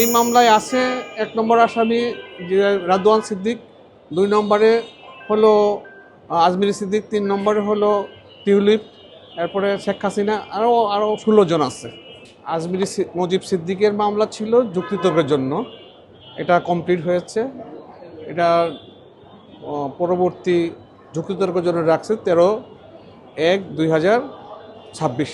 এই মামলায় আছে ১ নম্বর আসামি যে রাদওয়ান সিদ্দিক, ২ নম্বরে হলো আজমিরি সিদ্দিক, ৩ নম্বরে হলো টিউলিপ, এরপরে শেখ হাসিনা, আরও ১৬ জন আছে। আজমিরি মজিব সিদ্দিকের মামলা ছিল যুক্তিতর্কের জন্য, এটা কমপ্লিট হয়েছে। এটা পরবর্তী যুক্তিতর্কের জন্য রাখছে ১৩/১/২০২৬।